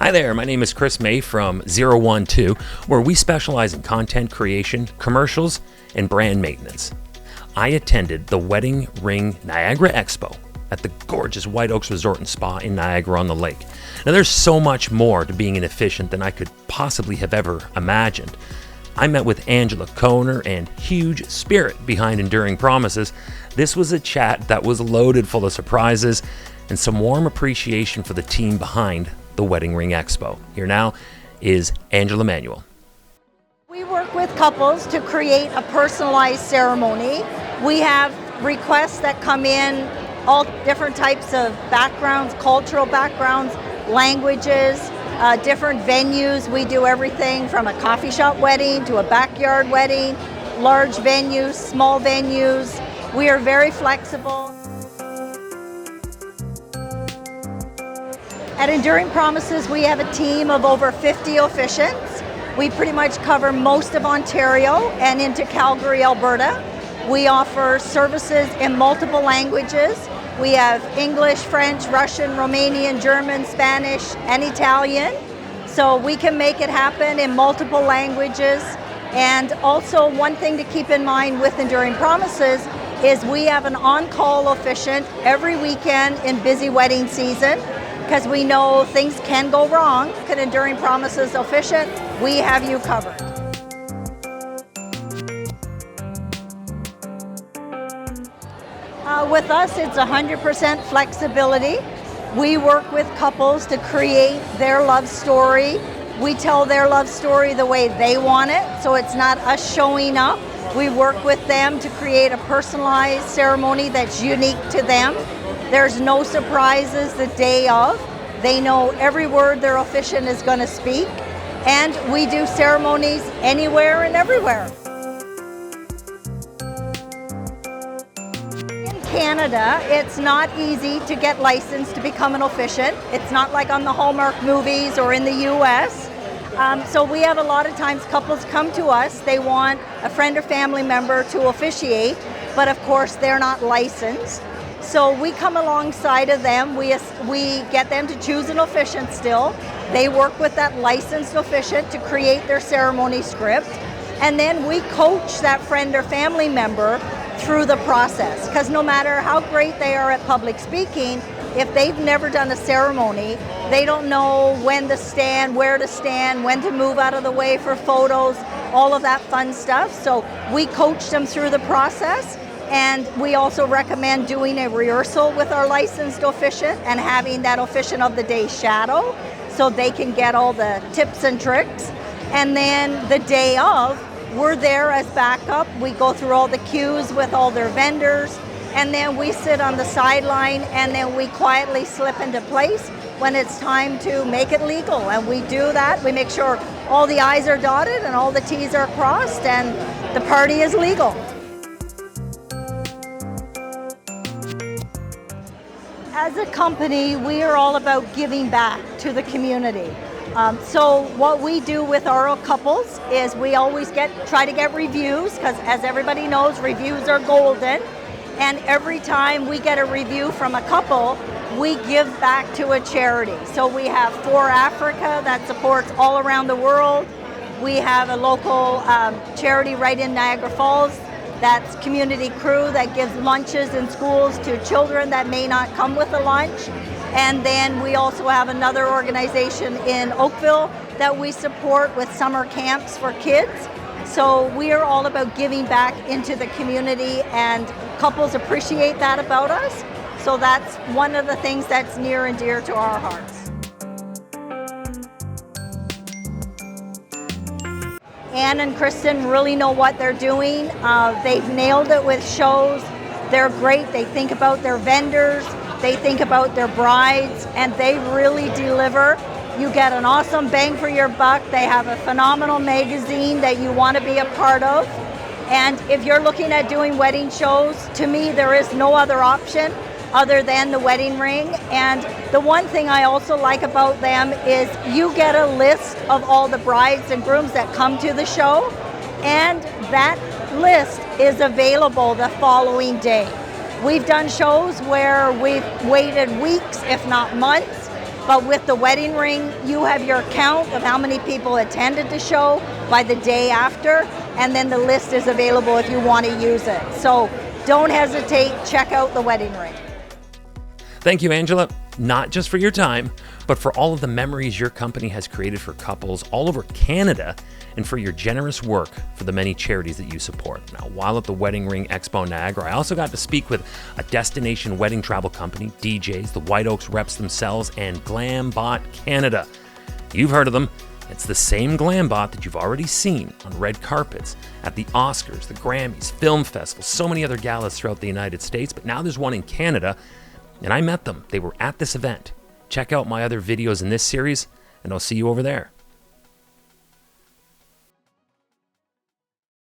Hi there, my name is Chris May from ZEROone2, where we specialize in content creation, commercials, and brand maintenance. I attended the Wedding Ring Niagara Expo at the gorgeous White Oaks Resort and Spa in Niagara-on-the-Lake. Now there's so much more to being an officiant than I could possibly have ever imagined. I met with Angela Kohner and huge spirit behind Enduring Promises. This was a chat that was loaded full of surprises and some warm appreciation for the team behind the Wedding Ring Expo. Here now is Angela Manuel. We work with couples to create a personalized ceremony. We have requests that come in, all different types of backgrounds, cultural backgrounds, languages, different venues. We do everything from a coffee shop wedding to a backyard wedding, large venues, small venues. We are very flexible. At Enduring Promises, we have a team of over 50 officiants. We pretty much cover most of Ontario and into Calgary, Alberta. We offer services in multiple languages. We have English, French, Russian, Romanian, German, Spanish, and Italian. So we can make it happen in multiple languages. And also one thing to keep in mind with Enduring Promises is we have an on-call officiant every weekend in busy wedding season, because we know things can go wrong. At Enduring Promises Officiant, we have you covered. With us, it's 100% flexibility. We work with couples to create their love story. We tell their love story the way they want it, so it's not us showing up. We work with them to create a personalized ceremony that's unique to them. There's no surprises the day of. They know every word their officiant is going to speak. And we do ceremonies anywhere and everywhere. In Canada, it's not easy to get licensed to become an officiant. It's not like on the Hallmark movies or in the US. So we have a lot of times couples come to us, they want a friend or family member to officiate, but of course they're not licensed. So we come alongside of them, we get them to choose an officiant still. They work with that licensed officiant to create their ceremony script. And then we coach that friend or family member through the process. Because no matter how great they are at public speaking, if they've never done a ceremony, they don't know when to stand, where to stand, when to move out of the way for photos, all of that fun stuff. So we coach them through the process. And we also recommend doing a rehearsal with our licensed officiant and having that officiant of the day shadow so they can get all the tips and tricks. And then the day of, we're there as backup. We go through all the cues with all their vendors, and then we sit on the sideline, and then we quietly slip into place when it's time to make it legal. And we do that. We make sure all the I's are dotted and all the T's are crossed, and the party is legal. As a company, we are all about giving back to the community. So what we do with our couples is we always try to get reviews, because as everybody knows, reviews are golden. And every time we get a review from a couple, we give back to a charity. So we have For Africa that supports all around the world. We have a local charity right in Niagara Falls. That's Community Crew that gives lunches in schools to children that may not come with a lunch. And then we also have another organization in Oakville that we support with summer camps for kids. So we are all about giving back into the community, and couples appreciate that about us. So that's one of the things that's near and dear to our hearts. Anne and Kristen really know what they're doing. They've nailed it with shows. They're great. They think about their vendors. They think about their brides, and they really deliver. You get an awesome bang for your buck. They have a phenomenal magazine that you want to be a part of. And if you're looking at doing wedding shows, to me, there is no other option other than the Wedding Ring. And the one thing I also like about them is you get a list of all the brides and grooms that come to the show, and that list is available the following day. We've done shows where we've waited weeks, if not months, But with the wedding ring, you have your count of how many people attended the show by the day after, and then the list is available if you want to use it. So don't hesitate, check out the wedding ring. Thank you, Angela, not just for your time, but for all of the memories your company has created for couples all over Canada, and for your generous work for the many charities that you support. Now, while at the Wedding Ring Expo Niagara, I also got to speak with a destination wedding travel company, DJs, the White Oaks reps themselves, and GlamBotCanada. You've heard of them. It's the same GlamBot that you've already seen on red carpets at the Oscars, the Grammys, film festivals, so many other galas throughout the United States, but now there's one in Canada, and I met them. They were at this event. Check out my other videos in this series, and I'll see you over there.